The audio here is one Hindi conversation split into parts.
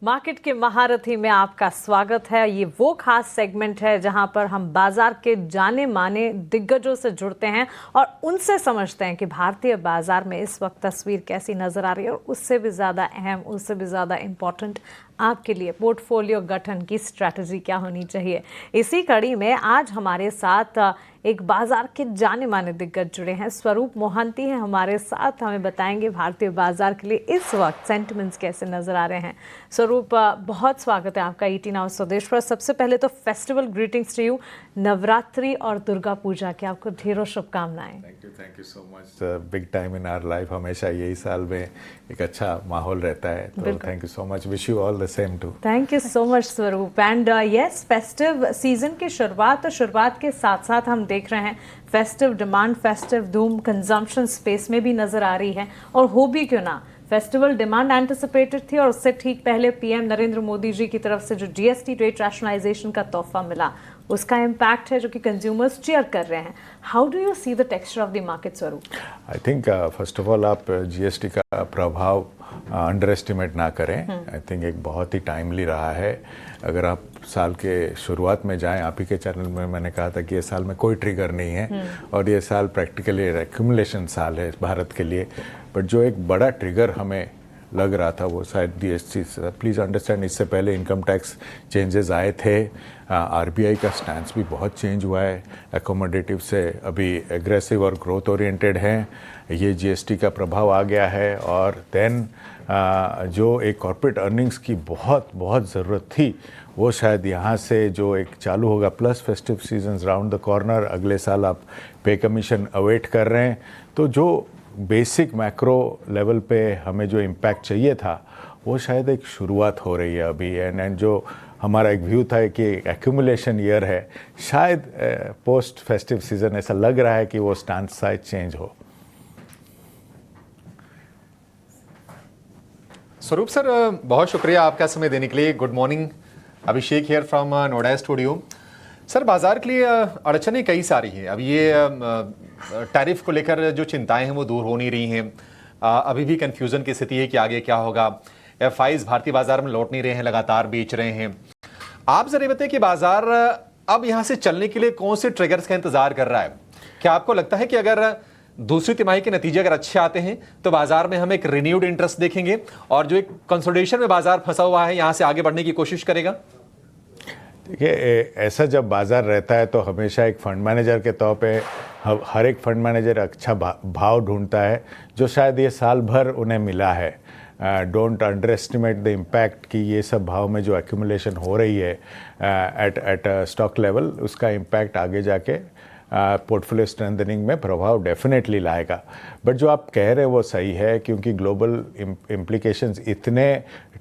मार्केट के महारथी में आपका स्वागत है। ये वो खास सेगमेंट है जहां पर हम बाजार के जाने माने दिग्गजों से जुड़ते हैं और उनसे समझते हैं कि भारतीय बाजार में इस वक्त तस्वीर कैसी नजर आ रही है और उससे भी ज़्यादा अहम, उससे भी ज़्यादा इम्पोर्टेंट आपके लिए पोर्टफोलियो गठन की स्ट्रैटेजी क्या होनी चाहिए। इसी कड़ी में आज हमारे साथ एक बाजार के जाने माने दिग्गज जुड़े हैं। स्वरूप मोहंती हैं हमारे साथ, हमें बताएंगे भारतीय बाजार के लिए इस वक्त सेंटिमेंट्स कैसे नजर आ रहे हैं। स्वरूप, बहुत स्वागत है आपका ईटी नाउ स्वदेश पर। सबसे पहले तो festival greetings to you. Navratri और दुर्गा पूजा की आपको ढेरों शुभकामनाएं। Thank you so much. Big time in our life, हमेशा यही साल में एक अच्छा माहौल रहता है, तो thank you so much. Wish you all the same too. Thank you so much Swaroop. And yes, festive season की शुरुआत के साथ साथ हम देख रहे हैं फेस्टिव डिमांड, फेस्टिव धूम कंजम्पशन स्पेस में भी नजर आ रही है। और हो भी क्यों ना, फेस्टिवल डिमांड एंटिसिपेटेड थी और उससे ठीक पहले पीएम नरेंद्र मोदी जी की तरफ से जो जीएसटी रेट रैशनलाइजेशन का तोहफा मिला, उसका इम्पैक्ट है जो कि कंज्यूमर्स चीयर कर रहे हैं। How do you see the texture of the market Swaroop? I think first of all आप जीएसटी का प्रभाव अंडर एस्टिमेट ना करें। आई थिंक एक बहुत ही टाइमली रहा है। अगर आप साल के शुरुआत में जाएं, आप ही के चैनल में मैंने कहा था कि ये साल में कोई ट्रिगर नहीं है और ये साल प्रैक्टिकली एक्यूमुलेशन साल है भारत के लिए। बट जो एक बड़ा ट्रिगर हमें लग रहा था वो शायद जीएसटी से। प्लीज़ अंडरस्टैंड, इससे पहले इनकम टैक्स चेंजेस आए थे, आरबीआई का स्टैंस भी बहुत चेंज हुआ है, एकोमोडेटिव से अभी एग्रेसिव और ग्रोथ ओरिएंटेड हैं। ये जीएसटी का प्रभाव आ गया है और देन जो एक कॉर्पोरेट अर्निंग्स की बहुत बहुत ज़रूरत थी वो शायद यहाँ से जो एक चालू होगा, plus festive seasons round the corner. अगले साल आप पे कमीशन अवेट कर रहे हैं, तो जो बेसिक मैक्रो लेवल पे हमें जो इम्पैक्ट चाहिए था वो शायद एक शुरुआत हो रही है अभी। एंड जो हमारा एक व्यू था कि एक्यूमुलेशन ईयर है, शायद पोस्ट फेस्टिव सीजन ऐसा लग रहा है कि वो स्टैंड साइज चेंज हो। स्वरूप सर, बहुत शुक्रिया आपका समय देने के लिए। Good morning, Abhishek here from Noida studio. Sir, बाजार के लिए अड़चनें कई सारी हैं। अब ये टैरिफ को लेकर जो चिंताएं हैं वो दूर हो नहीं रही हैं। अभी भी कंफ्यूजन की स्थिति है कि आगे क्या होगा। एफआईज भारतीय बाजार में लौट नहीं रहे हैं, लगातार बेच रहे हैं। आप जरा बताइए कि बाजार अब यहाँ से चलने के लिए कौन से ट्रिगर्स का इंतजार कर रहा है? क्या आपको लगता है कि अगर दूसरी तिमाही के नतीजे अगर अच्छे आते हैं तो बाजार में हम एक रिन्यूड इंटरेस्ट देखेंगे और जो एक कंसोलिडेशन में बाजार फंसा हुआ है यहाँ से आगे बढ़ने की कोशिश करेगा? देखिए, ऐसा जब बाजार रहता है तो हमेशा एक फंड मैनेजर के तौर पे हर एक फंड मैनेजर अच्छा भाव ढूंढता है, जो शायद ये साल भर उन्हें मिला है। Don't under estimate the impact कि ये सब भाव में जो एक्यूमुलेशन हो रही है एट स्टॉक लेवल, उसका इम्पैक्ट आगे जाके पोर्टफोलियो स्ट्रेंथनिंग में प्रभाव डेफिनेटली लाएगा। बट जो आप कह रहे हैं वो सही है, क्योंकि ग्लोबल इम्प्लीकेशंस इतने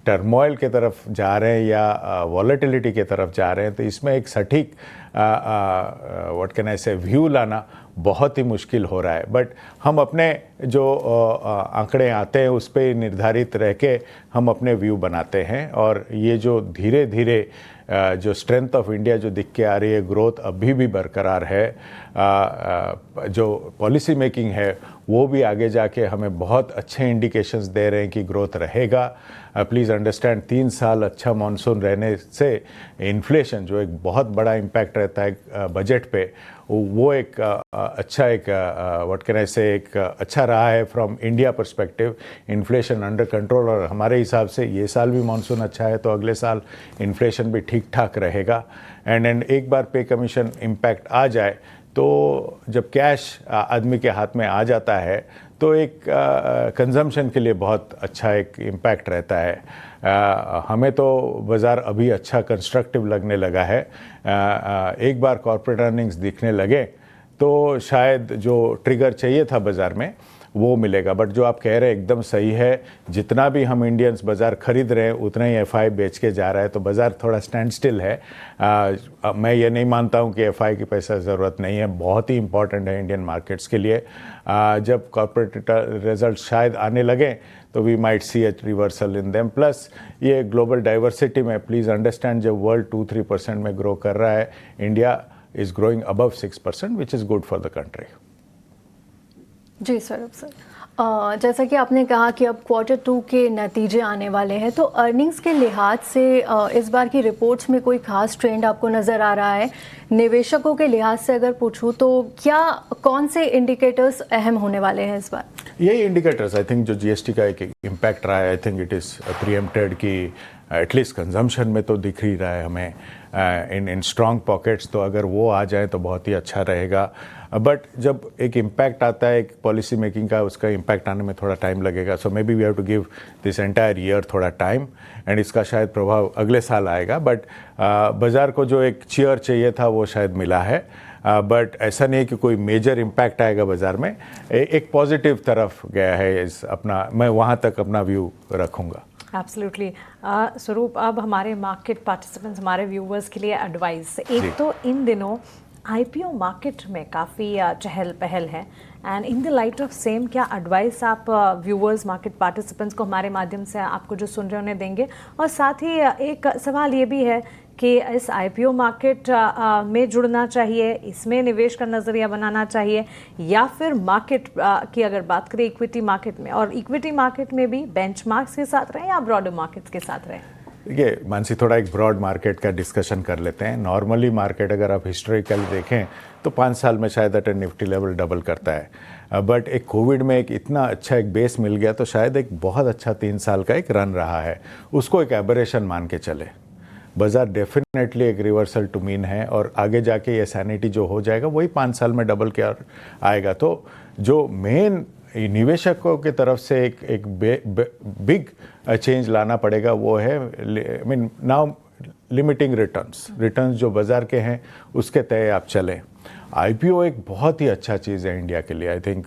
टर्मोइल के तरफ जा रहे हैं या वॉलेटिलिटी के तरफ जा रहे हैं, तो इसमें एक सटीक व्हाट कैन आई से व्यू लाना बहुत ही मुश्किल हो रहा है। बट हम अपने जो आंकड़े आते हैं उस पर निर्धारित रह के हम अपने व्यू बनाते हैं। और ये जो धीरे धीरे जो स्ट्रेंथ ऑफ इंडिया जो दिख के आ रही है, ग्रोथ अभी भी बरकरार है, जो पॉलिसी मेकिंग है वो भी आगे जाके हमें बहुत अच्छे इंडिकेशंस दे रहे हैं कि ग्रोथ रहेगा। प्लीज़ अंडरस्टैंड, 3 साल अच्छा मानसून रहने से इन्फ्लेशन जो एक बहुत बड़ा इम्पैक्ट रहता है बजट पे, वो एक अच्छा एक व्हाट कैन आई से एक अच्छा रहा है from India perspective. Inflation under control, और हमारे हिसाब से ये साल भी मानसून अच्छा है तो अगले साल इन्फ्लेशन भी ठीक ठाक रहेगा। एंड एक बार पे कमीशन इम्पैक्ट आ जाए तो जब कैश आदमी के हाथ में आ जाता है तो एक कंजम्पशन के लिए बहुत अच्छा एक इम्पैक्ट रहता है। हमें तो बाज़ार अभी अच्छा कंस्ट्रक्टिव लगने लगा है। एक बार कॉर्पोरेट अर्निंग्स दिखने लगे तो शायद जो ट्रिगर चाहिए था बाज़ार में वो मिलेगा। बट जो आप कह रहे हैं एकदम सही है, जितना भी हम इंडियंस बाज़ार खरीद रहे हैं उतना ही एफआई बेच के जा रहा है, तो बाज़ार थोड़ा स्टैंड स्टिल है। मैं ये नहीं मानता हूँ कि एफआई की पैसा ज़रूरत नहीं है, बहुत ही इंपॉर्टेंट है इंडियन मार्केट्स के लिए। जब कॉर्पोरेट रिजल्ट शायद आने लगे तो we might see a reversal in them. Plus ये ग्लोबल डाइवर्सिटी में प्लीज़ अंडरस्टैंड, जब वर्ल्ड 2-3% में ग्रो कर रहा है, India is growing above 6%, which is good for the country. Ji Swaroop sir, जैसा कि आपने कहा कि अब क्वार्टर 2 के नतीजे आने वाले हैं, तो अर्निंग्स के लिहाज से इस बार की रिपोर्ट्स में कोई खास ट्रेंड आपको नज़र आ रहा है? निवेशकों के लिहाज से अगर पूछूं तो क्या कौन से इंडिकेटर्स अहम होने वाले हैं इस बार? यही इंडिकेटर्स आई थिंक जो जीएसटी का एक इम्पैक्ट रहा है, आई थिंक इट इज़ प्रीएम्प्टेड कि एटलीस्ट कंजम्पशन में तो दिख ही रहा है हमें इन स्ट्रॉन्ग पॉकेट्स, तो अगर वो आ जाए तो बहुत ही अच्छा रहेगा। बट जब एक इम्पैक्ट आता है एक पॉलिसी मेकिंग का, उसका इम्पैक्ट आने में थोड़ा टाइम लगेगा। So maybe we have to give this entire year थोड़ा टाइम, एंड इसका शायद प्रभाव अगले साल आएगा। बट बाज़ार को जो एक चीयर चाहिए था वो शायद मिला है, बट ऐसा नहीं है कि कोई मेजर इम्पैक्ट आएगा बाज़ार में। एक पॉजिटिव तरफ गया है इस अपना, मैं वहाँ तक अपना व्यू रखूँगा। एब्सोल्युटली। स्वरूप, अब हमारे मार्केट पार्टिसिपेंट्स, हमारे व्यूवर्स के लिए एडवाइस, एक तो इन दिनों आईपीओ मार्केट में काफ़ी चहल पहल है, and in the light of same क्या एडवाइस आप व्यूवर्स, मार्केट पार्टिसिपेंट्स को हमारे माध्यम से आपको जो सुन रहे हैं उन्हें देंगे? और साथ ही एक सवाल ये भी है कि इस आईपीओ मार्केट में जुड़ना चाहिए, इसमें निवेश का नज़रिया बनाना चाहिए, या फिर मार्केट की अगर बात करें इक्विटी मार्केट में, और इक्विटी मार्केट में भी बेंचमार्क्स के साथ रहें या ब्रॉडर मार्केट्स के साथ रहें? देखिए मानसी, थोड़ा एक ब्रॉड मार्केट का डिस्कशन कर लेते हैं। नॉर्मली मार्केट अगर आप हिस्टोरिकली देखें तो 5 साल में शायद एट निफ्टी लेवल डबल करता है, बट एक कोविड में एक इतना अच्छा एक बेस मिल गया तो शायद एक बहुत अच्छा 3 साल का एक रन रहा है, उसको एक एबरेशन मान के चले। बाज़ार डेफिनेटली एक रिवर्सल टू मीन है, और आगे जाके ये सैनिटी जो हो जाएगा वही 5 साल में डबल के आएगा। तो जो मेन निवेशकों की तरफ से एक बिग चेंज लाना पड़ेगा वो है, I mean now limiting returns जो बाज़ार के हैं उसके तय आप चलें। आईपीओ एक बहुत ही अच्छा चीज़ है इंडिया के लिए। I think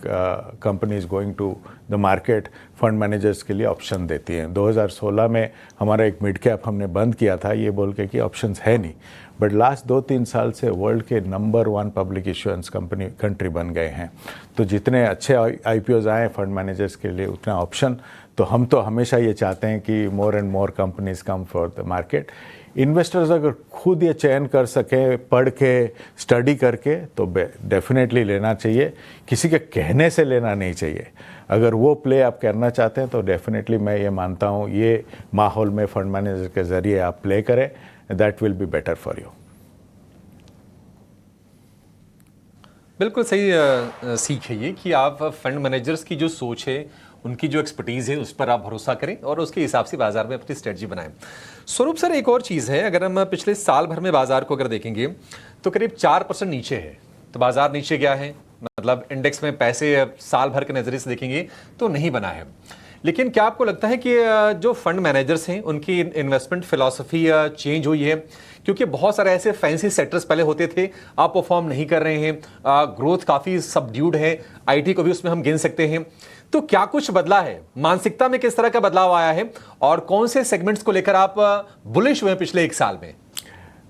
company is going to the market, fund managers के लिए ऑप्शन देती हैं। 2016 में हमारा एक मिड कैप हमने बंद किया था ये बोल के कि ऑप्शंस है नहीं, बट लास्ट 2-3 साल से वर्ल्ड के नंबर 1 पब्लिक इश्योरेंस कंट्री बन गए हैं। तो जितने अच्छे आईपीओज आए फंड मैनेजर्स के लिए उतना ऑप्शन, तो हम तो हमेशा ये चाहते हैं कि more and more companies come for the market. Investors अगर खुद ये चयन कर सकें पढ़ के स्टडी करके तो डेफिनेटली लेना चाहिए, किसी के कहने से लेना नहीं चाहिए। अगर वो प्ले आप करना चाहते हैं तो डेफिनेटली मैं ये मानता हूँ ये माहौल में फंड मैनेजर के ज़रिए आप प्ले करें, that will be better for you. बिल्कुल सही सीख है ये कि आप फंड मैनेजर्स की जो सोच है, उनकी जो एक्सपर्टीज़ है उस पर आप भरोसा करें और उसके हिसाब से बाजार में अपनी स्ट्रेटजी बनाएं। स्वरूप सर, एक और चीज़ है, अगर हम पिछले साल भर में बाजार को अगर देखेंगे तो करीब 4% नीचे है, तो बाजार नीचे गया है, मतलब इंडेक्स में पैसे साल भर के नज़रिए से देखेंगे तो नहीं बना है। लेकिन क्या आपको लगता है कि जो फंड मैनेजर्स हैं उनकी इन्वेस्टमेंट फिलॉसफी चेंज हुई है? क्योंकि बहुत सारे ऐसे फैंसी सेक्टर्स पहले होते थे, आप परफॉर्म नहीं कर रहे हैं, ग्रोथ काफ़ी सबड्यूड है, आईटी को भी उसमें हम गिन सकते हैं। तो क्या कुछ बदला है, मानसिकता में किस तरह का बदलाव आया है, और कौन से सेगमेंट्स को लेकर आप बुलिश हुए पिछले 1 साल में?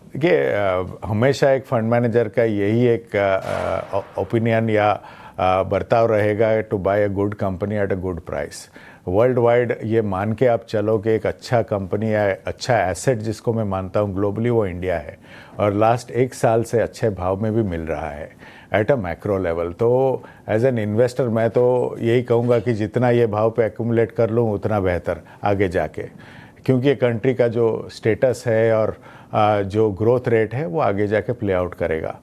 देखिए हमेशा एक फंड मैनेजर का यही एक ओपिनियन या बर्ताव रहेगा to buy a good company at a good price. World wide ये मान के आप चलो कि एक अच्छा कंपनी या अच्छा एसेट जिसको मैं मानता हूँ ग्लोबली वो इंडिया है, और लास्ट 1 साल से अच्छे भाव में भी मिल रहा है एट अ मैक्रो लेवल। तो एज एन इन्वेस्टर मैं तो यही कहूँगा कि जितना ये भाव पे एक्यूमुलेट कर लूँ उतना बेहतर आगे जाके, क्योंकि ये कंट्री का जो स्टेटस है और जो ग्रोथ रेट है वो आगे जाके प्ले आउट करेगा।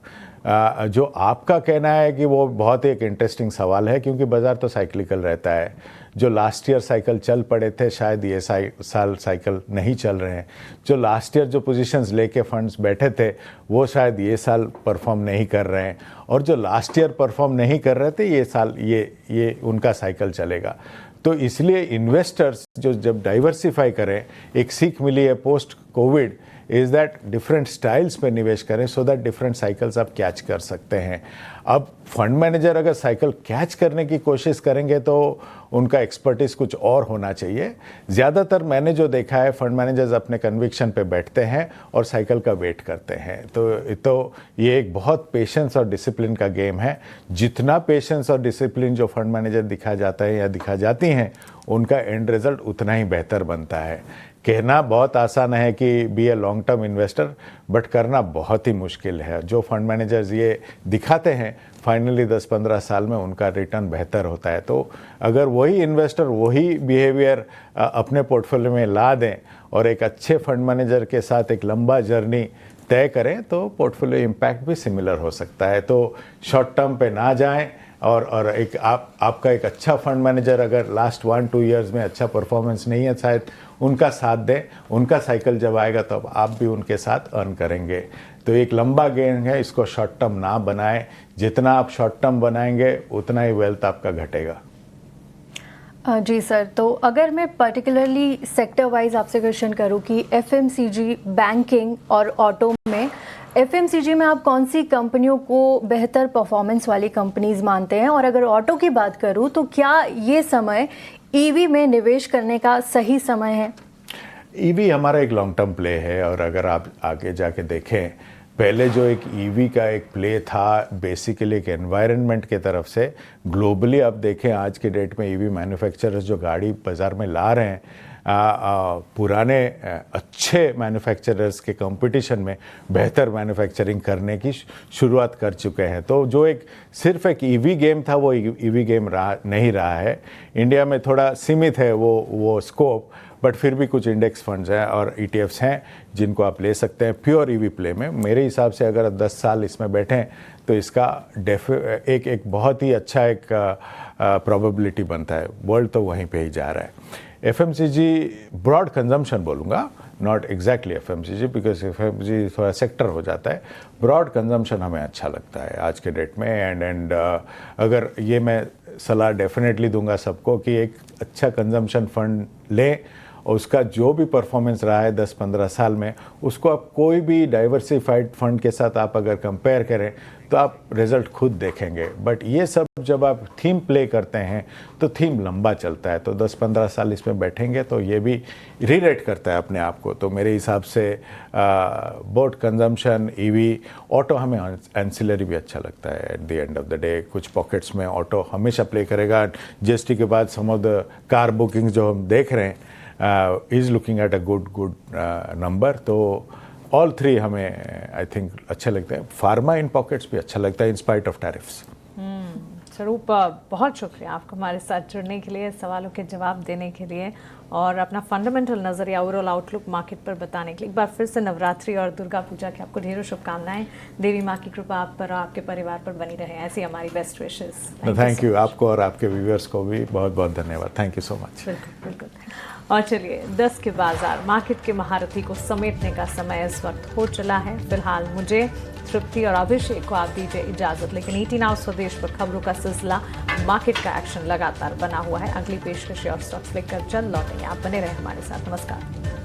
जो आपका कहना है कि वो बहुत एक इंटरेस्टिंग सवाल है, क्योंकि बाज़ार तो साइक्लिकल रहता है। जो लास्ट ईयर साइकिल चल पड़े थे शायद ये साल साइकिल नहीं चल रहे हैं। जो लास्ट ईयर जो पोजीशंस लेके फंड्स बैठे थे वो शायद ये साल परफॉर्म नहीं कर रहे हैं, और जो लास्ट ईयर परफॉर्म नहीं कर रहे थे ये साल ये उनका साइकिल चलेगा। तो इसलिए इन्वेस्टर्स जो जब डाइवर्सिफाई करें, एक सीख मिली है post Covid is that different styles पे निवेश करें, सो दैट डिफरेंट साइकिल्स आप कैच कर सकते हैं। अब फंड मैनेजर अगर साइकिल कैच करने की कोशिश करेंगे तो उनका एक्सपर्टीज़ कुछ और होना चाहिए। ज़्यादातर मैंने जो देखा है फंड मैनेजर्स अपने कन्विक्शन पे बैठते हैं और साइकिल का वेट करते हैं। तो ये एक बहुत पेशेंस और डिसिप्लिन का गेम है। जितना पेशेंस और डिसिप्लिन जो फंड मैनेजर दिखा जाता है या दिखा जाती हैं, उनका एंड रिजल्ट उतना ही बेहतर बनता है। कहना बहुत आसान है कि be a long term investor, but करना बहुत ही मुश्किल है। जो फंड मैनेजर्स ये दिखाते हैं फाइनली 10-15 साल में उनका रिटर्न बेहतर होता है। तो अगर वही इन्वेस्टर वही बिहेवियर अपने पोर्टफोलियो में ला दें और एक अच्छे फंड मैनेजर के साथ एक लंबा जर्नी तय करें तो पोर्टफोलियो इम्पैक्ट भी सिमिलर हो सकता है। तो शॉर्ट टर्म पे ना जाएं और एक आपका एक अच्छा फंड मैनेजर अगर लास्ट 1-2 ईयर्स में अच्छा परफॉर्मेंस नहीं है, शायद उनका साथ दें। उनका साइकिल जब आएगा तब तो आप भी उनके साथ अर्न करेंगे। तो एक लंबा गेम है, इसको शॉर्ट टर्म ना बनाएं। जितना आप शॉर्ट टर्म बनाएंगे उतना ही वेल्थ आपका घटेगा। जी सर, तो अगर मैं पर्टिकुलरली सेक्टर वाइज आपसे क्वेश्चन करूं कि एफएमसीजी, बैंकिंग और ऑटो में, एफएमसीजी में आप कौन सी कंपनियों को बेहतर परफॉर्मेंस वाली कंपनीज मानते हैं, और अगर ऑटो की बात करूं तो क्या ये समय ईवी में निवेश करने का सही समय है? ईवी हमारा एक लॉन्ग टर्म प्ले है, और अगर आप आगे जाके देखें, पहले जो एक ईवी का एक प्ले था बेसिकली एक एनवायरनमेंट के तरफ से, ग्लोबली आप देखें आज के डेट में ईवी मैन्युफैक्चरर्स जो गाड़ी बाज़ार में ला रहे हैं, पुराने अच्छे मैन्युफैक्चरर्स के कंपटीशन में बेहतर मैन्युफैक्चरिंग करने की शुरुआत कर चुके हैं। तो जो एक सिर्फ एक ईवी गेम था वो ईवी गेम नहीं रहा है। इंडिया में थोड़ा सीमित है वो स्कोप, बट फिर भी कुछ इंडेक्स फंड्स हैं और ETFs हैं जिनको आप ले सकते हैं प्योर ईवी प्ले में। मेरे हिसाब से अगर 10 साल इसमें बैठें तो इसका एक बहुत ही अच्छा एक प्रोबेबिलिटी बनता है। वर्ल्ड तो वहीं पे ही जा रहा है। FMCG ब्रॉड कंजम्पशन बोलूँगा, not exactly FMCG, because FMCG थोड़ा सेक्टर हो जाता है। ब्रॉड कंजम्पशन हमें अच्छा लगता है आज के डेट में। एंड अगर ये मैं सलाह डेफिनेटली दूंगा सबको कि एक अच्छा कंजम्पशन फंड लें, और उसका जो भी परफॉर्मेंस रहा है 10-15 साल में, उसको आप कोई भी डाइवर्सिफाइड फंड के साथ आप अगर कंपेयर करें तो आप रिजल्ट खुद देखेंगे। बट ये सब जब आप थीम प्ले करते हैं तो थीम लंबा चलता है, तो 10-15 साल इसमें बैठेंगे तो ये भी रीरेट करता है अपने आप को। तो मेरे हिसाब से बोट कंजम्पशन, ईवी, ऑटो, हमें एंसिलरी भी अच्छा लगता है। At the end of the day कुछ पॉकेट्स में ऑटो हमेशा प्ले करेगा। GST के बाद सम ऑफ द कार बुकिंग्स जो हम देख रहे हैं is looking at a good number. तो ऑल थ्री हमें आई थिंक अच्छा लगता है। फार्मा इन पॉकेट्स भी अच्छा लगता है इन स्पाइट ऑफ टैरिफ्स। स्वरूप, बहुत शुक्रिया आपका हमारे साथ जुड़ने के लिए, सवालों के जवाब देने के लिए और अपना फंडामेंटल नज़रिया, ओवरऑल आउटलुक मार्केट पर बताने के लिए। एक बार फिर से नवरात्रि और दुर्गा पूजा की आपको ढेरों शुभकामनाएं। देवी माँ की कृपा आप पर और आपके परिवार पर बनी रहे, ऐसी हमारी बेस्ट विशेस। थैंक यू आपको और आपके व्यूअर्स को भी बहुत बहुत धन्यवाद। Thank you so much. बिल्कुल बिल्कुल। और चलिए 10 के बाजार, मार्केट के महारथी को समेटने का समय इस वक्त हो चला है। फिलहाल मुझे, तृप्ति और अभिषेक को आप दीजिए इजाजत, लेकिन ET नाउ स्वदेश पर खबरों का सिलसिला, मार्केट का एक्शन लगातार बना हुआ है। अगली पेशकश और स्टॉक्स लेकर जल्द लौटेंगे। आप बने रहे हमारे साथ। नमस्कार।